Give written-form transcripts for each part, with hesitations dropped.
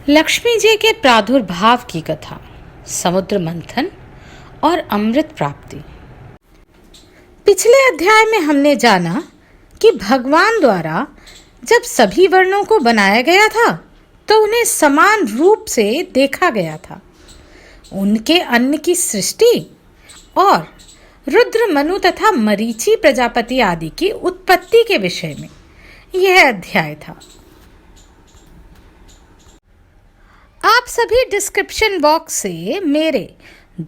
लक्ष्मी जी के प्रादुर्भाव की कथा, समुद्र मंथन और अमृत प्राप्ति। पिछले अध्याय में हमने जाना कि भगवान द्वारा जब सभी वर्णों को बनाया गया था तो उन्हें समान रूप से देखा गया था। उनके अन्न की सृष्टि और रुद्र, मनु तथा मरीचि प्रजापति आदि की उत्पत्ति के विषय में यह अध्याय था। आप सभी डिस्क्रिप्शन बॉक्स से मेरे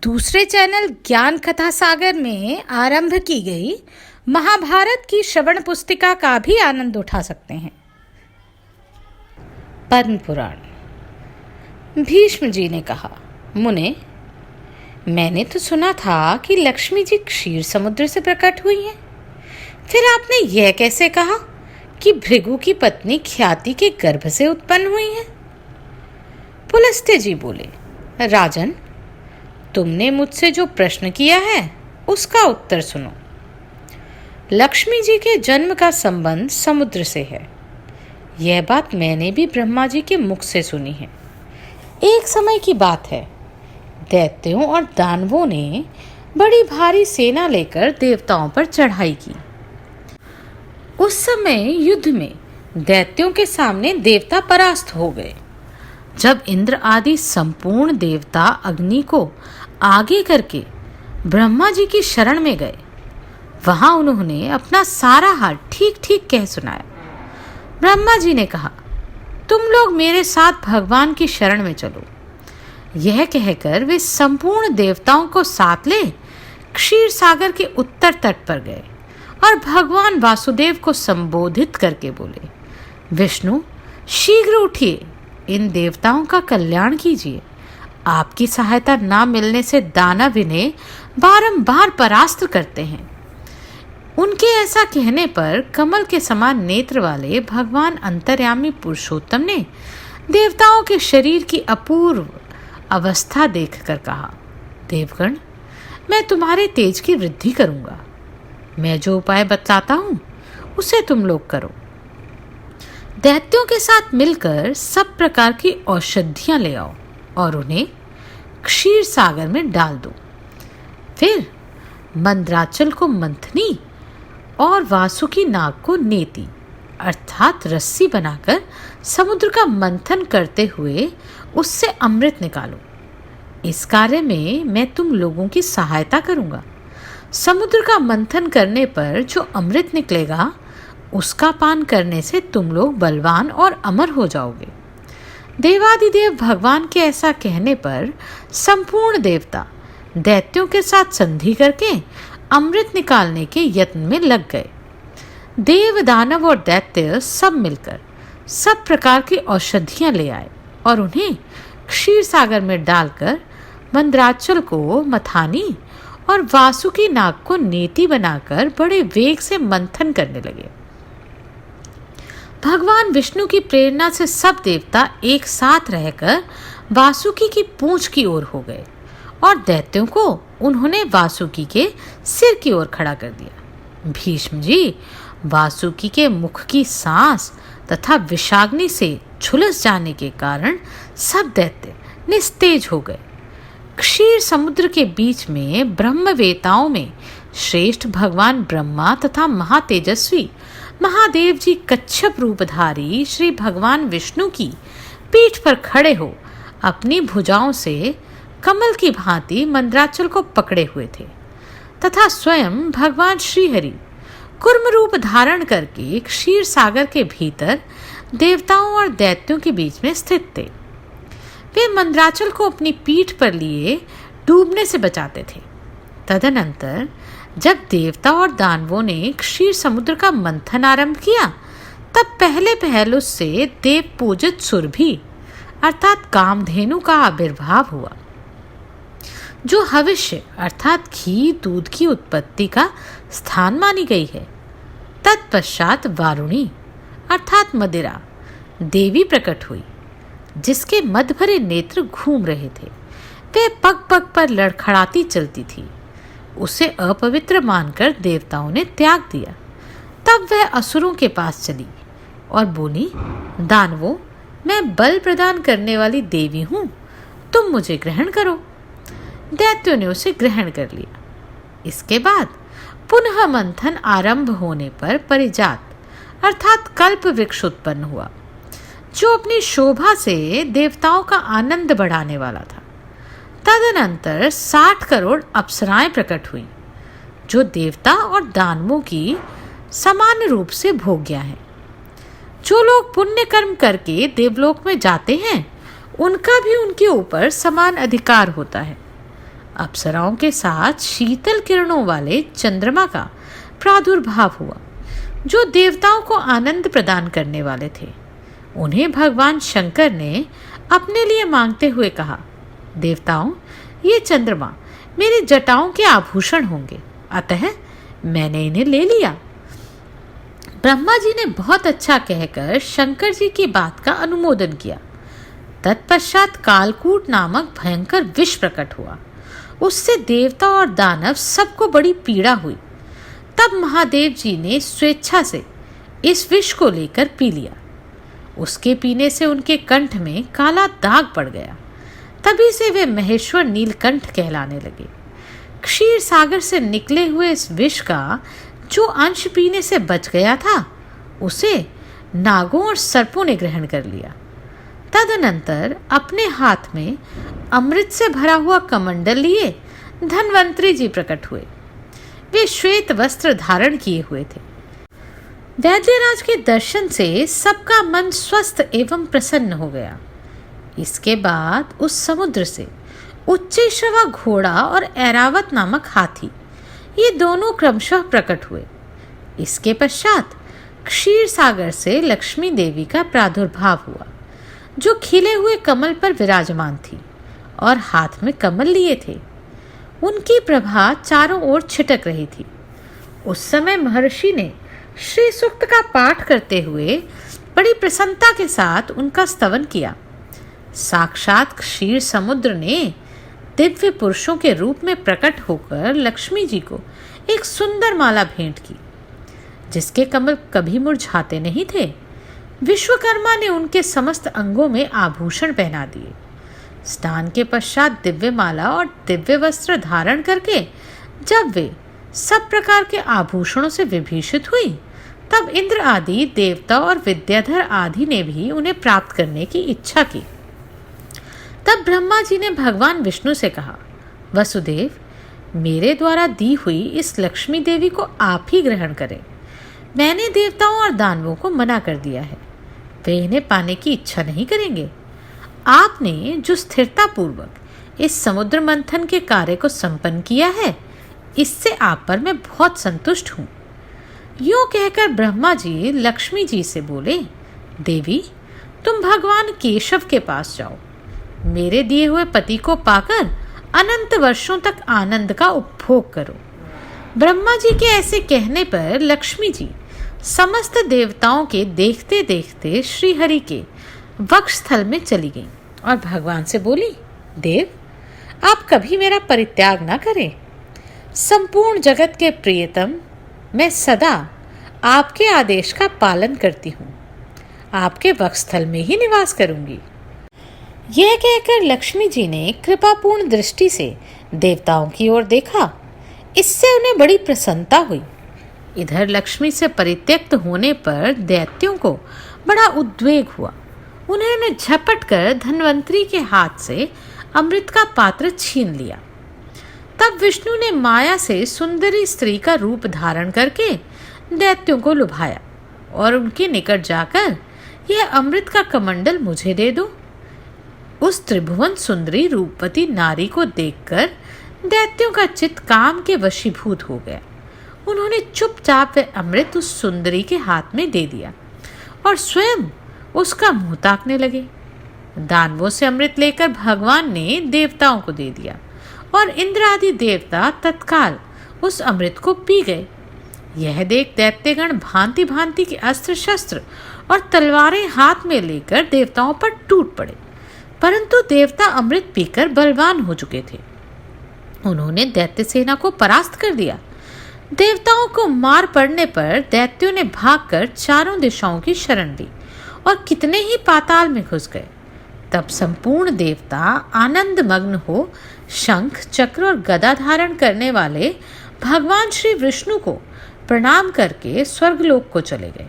दूसरे चैनल ज्ञान कथा सागर में आरंभ की गई महाभारत की श्रवण पुस्तिका का भी आनंद उठा सकते हैं। पद्म पुराण। भीष्म जी ने कहा, मुने, मैंने तो सुना था कि लक्ष्मी जी क्षीर समुद्र से प्रकट हुई हैं। फिर आपने यह कैसे कहा कि भृगु की पत्नी ख्याति के गर्भ से उत्पन्न हुई हैं? पुलस्त्य जी बोले, राजन, तुमने मुझसे जो प्रश्न किया है उसका उत्तर सुनो। लक्ष्मी जी के जन्म का संबंध समुद्र से है। यह बात मैंने भी ब्रह्मा जी के मुख से सुनी है। एक समय की बात है, दैत्यों और दानवों ने बड़ी भारी सेना लेकर देवताओं पर चढ़ाई की। उस समय युद्ध में दैत्यों के सामने देवता परास्त हो गए। जब इंद्र आदि संपूर्ण देवता अग्नि को आगे करके ब्रह्मा जी की शरण में गए, वहां उन्होंने अपना सारा हाल ठीक ठीक कह सुनाया। ब्रह्मा जी ने कहा, तुम लोग मेरे साथ भगवान की शरण में चलो। यह कहकर वे संपूर्ण देवताओं को साथ ले क्षीर सागर के उत्तर तट पर गए और भगवान वासुदेव को संबोधित करके बोले, विष्णु, शीघ्र उठिए, इन देवताओं का कल्याण कीजिए। आपकी सहायता ना मिलने से दानव इन्हें बारंबार परास्त करते हैं। उनके ऐसा कहने पर कमल के समान नेत्र वाले भगवान अंतर्यामी पुरुषोत्तम ने देवताओं के शरीर की अपूर्व अवस्था देखकर कहा, देवगण, मैं तुम्हारे तेज की वृद्धि करूंगा। मैं जो उपाय बताता हूं उसे तुम लोग करो। दैत्यों के साथ मिलकर सब प्रकार की औषधियां ले आओ और उन्हें क्षीर सागर में डाल दो। फिर मंद्राचल को मंथनी और वासुकी नाग को नेति अर्थात रस्सी बनाकर समुद्र का मंथन करते हुए उससे अमृत निकालो। इस कार्य में मैं तुम लोगों की सहायता करूंगा। समुद्र का मंथन करने पर जो अमृत निकलेगा उसका पान करने से तुम लोग बलवान और अमर हो जाओगे। देवादिदेव भगवान के ऐसा कहने पर संपूर्ण देवता दैत्यों के साथ संधि करके अमृत निकालने के यत्न में लग गए। देव, दानव और दैत्य सब मिलकर सब प्रकार की औषधियां ले आए और उन्हें क्षीर सागर में डालकर मंद्राचल को मथानी और वासुकी नाग को नेति बनाकर बड़े वेग से मंथन करने लगे। भगवान विष्णु की प्रेरणा से सब देवता एक साथ रहकर वासुकी की पूंछ की ओर हो गए और दैत्यों को उन्होंने वासुकी के सिर की ओर खड़ा कर दिया। भीष्म जी वासुकी के मुख की सांस तथा विषाग्नि से झुलस जाने के कारण सब दैत्य निस्तेज हो गए। क्षीर समुद्र के बीच में ब्रह्मवेताओं में श्रेष्ठ भगवान ब्रह्मा तथा महातेजस्वी महादेव जी कच्छप रूपधारी श्री भगवान विष्णु की पीठ पर खड़े हो अपनी भुजाओं से कमल की भांति मंद्राचल को पकड़े हुए थे तथा स्वयं भगवान श्रीहरि कुर्म रूप धारण करके क्षीर सागर के भीतर देवताओं और दैत्यों के बीच में स्थित थे। वे मंद्राचल को अपनी पीठ पर लिए डूबने से बचाते थे। तदनंतर जब देवता और दानवों ने क्षीर समुद्र का मंथन आरंभ किया, तब पहले पहल उससे देव पूजित सुरभि अर्थात कामधेनु का आविर्भाव हुआ, जो भविष्य अर्थात घी दूध की उत्पत्ति का स्थान मानी गई है। तत्पश्चात वारुणी अर्थात मदिरा देवी प्रकट हुई, जिसके मद भरे नेत्र घूम रहे थे। वे पग पग पर लड़खड़ाती चलती थी। उसे अपवित्र मानकर देवताओं ने त्याग दिया। तब वह असुरों के पास चली और बोली, दानवों, मैं बल प्रदान करने वाली देवी हूं, तुम मुझे ग्रहण करो। दैत्यों ने उसे ग्रहण कर लिया। इसके बाद पुनः मंथन आरंभ होने पर परिजात अर्थात कल्प वृक्ष उत्पन्न हुआ, जो अपनी शोभा से देवताओं का आनंद बढ़ाने वाला था। तदनंतर 60 करोड़ अप्सराएं प्रकट हुई, जो देवता और दानवों की समान रूप से भोग्या हैं। जो लोग पुण्य कर्म करके देवलोक में जाते हैं, उनका भी उनके ऊपर समान अधिकार होता है। अप्सराओं के साथ शीतल किरणों वाले चंद्रमा का प्रादुर्भाव हुआ, जो देवताओं को आनंद प्रदान करने वाले थे। उन्हें भगवान शंकर ने अपने लिए मांगते हुए कहा, देवताओं, ये चंद्रमा मेरी जटाओं के आभूषण होंगे, अतः मैंने इन्हें ले लिया। ब्रह्मा जी ने बहुत अच्छा कहकर शंकर जी की बात का अनुमोदन किया। तत्पश्चात कालकूट नामक भयंकर विष प्रकट हुआ। उससे देवता और दानव सबको बड़ी पीड़ा हुई। तब महादेव जी ने स्वेच्छा से इस विष को लेकर पी लिया। उसके पीने से उनके कंठ में काला दाग पड़ गया। तभी से वे महेश्वर नीलकंठ कहलाने लगे। क्षीर सागर से निकले हुए इस विष का जो अंश पीने से बच गया था, उसे नागों और सर्पों ने ग्रहण कर लिया। तदनंतर अपने हाथ में अमृत से भरा हुआ कमंडल लिए धन्वंतरी जी प्रकट हुए। वे श्वेत वस्त्र धारण किए हुए थे। वैद्यराज के दर्शन से सबका मन स्वस्थ एवं प्रसन्न हो गया। इसके बाद उस समुद्र से उच्चैश्रवा घोड़ा और ऐरावत नामक हाथी, ये दोनों क्रमशः प्रकट हुए। इसके पश्चात क्षीर सागर से लक्ष्मी देवी का प्रादुर्भाव हुआ, जो खिले हुए कमल पर विराजमान थी और हाथ में कमल लिए थे। उनकी प्रभा चारों ओर छिटक रही थी। उस समय महर्षि ने श्री सूक्त का पाठ करते हुए बड़ी प्रसन्नता के साथ उनका स्तवन किया। साक्षात क्षीर समुद्र ने दिव्य पुरुषों के रूप में प्रकट होकर लक्ष्मी जी को एक सुंदर माला भेंट की, जिसके कमल कभी मुरझाते नहीं थे। विश्वकर्मा ने उनके समस्त अंगों में आभूषण पहना दिए। स्नान के पश्चात दिव्य माला और दिव्य वस्त्र धारण करके जब वे सब प्रकार के आभूषणों से विभूषित हुई, तब इंद्र आदि देवता और विद्याधर आदि ने भी उन्हें प्राप्त करने की इच्छा की। तब ब्रह्मा जी ने भगवान विष्णु से कहा, वसुदेव, मेरे द्वारा दी हुई इस लक्ष्मी देवी को आप ही ग्रहण करें। मैंने देवताओं और दानवों को मना कर दिया है, वे इन्हें पाने की इच्छा नहीं करेंगे। आपने जो स्थिरता पूर्वक इस समुद्र मंथन के कार्य को संपन्न किया है, इससे आप पर मैं बहुत संतुष्ट हूँ। यूँ कहकर ब्रह्मा जी लक्ष्मी जी से बोले, देवी, तुम भगवान केशव के पास जाओ। मेरे दिए हुए पति को पाकर अनंत वर्षों तक आनंद का उपभोग करो। ब्रह्मा जी के ऐसे कहने पर लक्ष्मी जी समस्त देवताओं के देखते देखते श्रीहरि के वक्षस्थल में चली गईं और भगवान से बोली, देव, आप कभी मेरा परित्याग न करें। संपूर्ण जगत के प्रियतम, मैं सदा आपके आदेश का पालन करती हूँ। आपके वक्षस्थल में ही निवास करूंगी। यह कहकर लक्ष्मी जी ने कृपापूर्ण दृष्टि से देवताओं की ओर देखा। इससे उन्हें बड़ी प्रसन्नता हुई। इधर लक्ष्मी से परित्यक्त होने पर दैत्यों को बड़ा उद्वेग हुआ। उन्होंने झपट कर धन्वंतरी के हाथ से अमृत का पात्र छीन लिया। तब विष्णु ने माया से सुंदरी स्त्री का रूप धारण करके दैत्यों को लुभाया और उनके निकट जाकर, यह अमृत का कमंडल मुझे दे दो। उस त्रिभुवन सुंदरी रूपवती नारी को देखकर दैत्यों का चित्त काम के वशीभूत हो गया। उन्होंने चुपचाप वह अमृत उस सुंदरी के हाथ में दे दिया और स्वयं उसका मुंह ताकने लगे। दानवों से अमृत लेकर भगवान ने देवताओं को दे दिया और इंद्र आदि देवता तत्काल उस अमृत को पी गए। यह देख दैत्यगण भांति भांति के अस्त्र शस्त्र और तलवारें हाथ में लेकर देवताओं पर टूट पड़े, परंतु देवता अमृत पीकर बलवान हो चुके थे। उन्होंने दैत्य सेना को परास्त कर दिया। देवताओं को मार पड़ने पर दैत्यों ने भागकर चारों दिशाओं की शरण ली और कितने ही पाताल में घुस गए। तब संपूर्ण देवता आनंद मग्न हो शंख, चक्र और गदा धारण करने वाले भगवान श्री विष्णु को प्रणाम करके स्वर्गलोक को चले गए।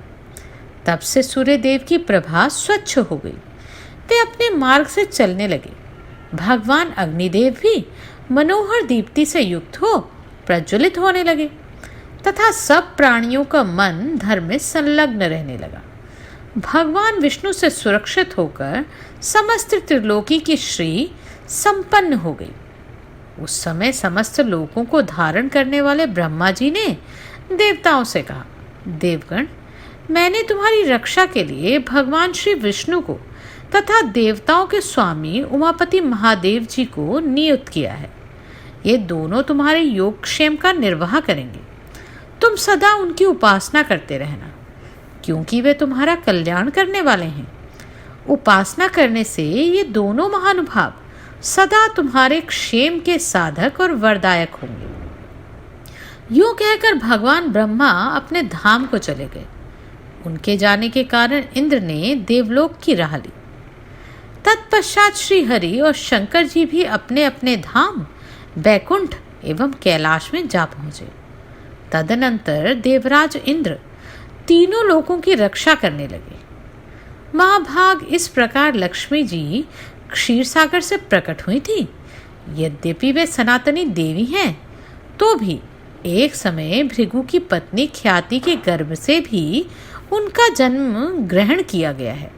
तब से सूर्यदेव की प्रभा स्वच्छ हो गई। वे अपने मार्ग से चलने लगे। भगवान अग्निदेव भी मनोहर दीप्ति से युक्त हो प्रज्वलित होने लगे तथा सब प्राणियों का मन धर्म में संलग्न रहने लगा। भगवान विष्णु से सुरक्षित होकर समस्त त्रिलोकी की श्री संपन्न हो गई। उस समय समस्त लोकों को धारण करने वाले ब्रह्मा जी ने देवताओं से कहा, देवगण, मैंने तुम्हारी रक्षा के लिए भगवान श्री विष्णु को तथा देवताओं के स्वामी उमापति महादेव जी को नियुक्त किया है। ये दोनों तुम्हारे योगक्षेम का निर्वाह करेंगे। तुम सदा उनकी उपासना करते रहना, क्योंकि वे तुम्हारा कल्याण करने वाले हैं। उपासना करने से ये दोनों महानुभाव सदा तुम्हारे क्षेम के साधक और वरदायक होंगे। यूं कहकर भगवान ब्रह्मा अपने धाम को चले गए। उनके जाने के कारण इंद्र ने देवलोक की राह ली। तत्पश्चात श्री हरि और शंकर जी भी अपने अपने धाम बैकुंठ एवं कैलाश में जा पहुंचे। तदनंतर देवराज इंद्र तीनों लोकों की रक्षा करने लगे। महाभाग इस प्रकार लक्ष्मी जी क्षीर सागर से प्रकट हुई थी। यद्यपि वे सनातनी देवी हैं, तो भी एक समय भृगु की पत्नी ख्याति के गर्भ से भी उनका जन्म ग्रहण किया गया है।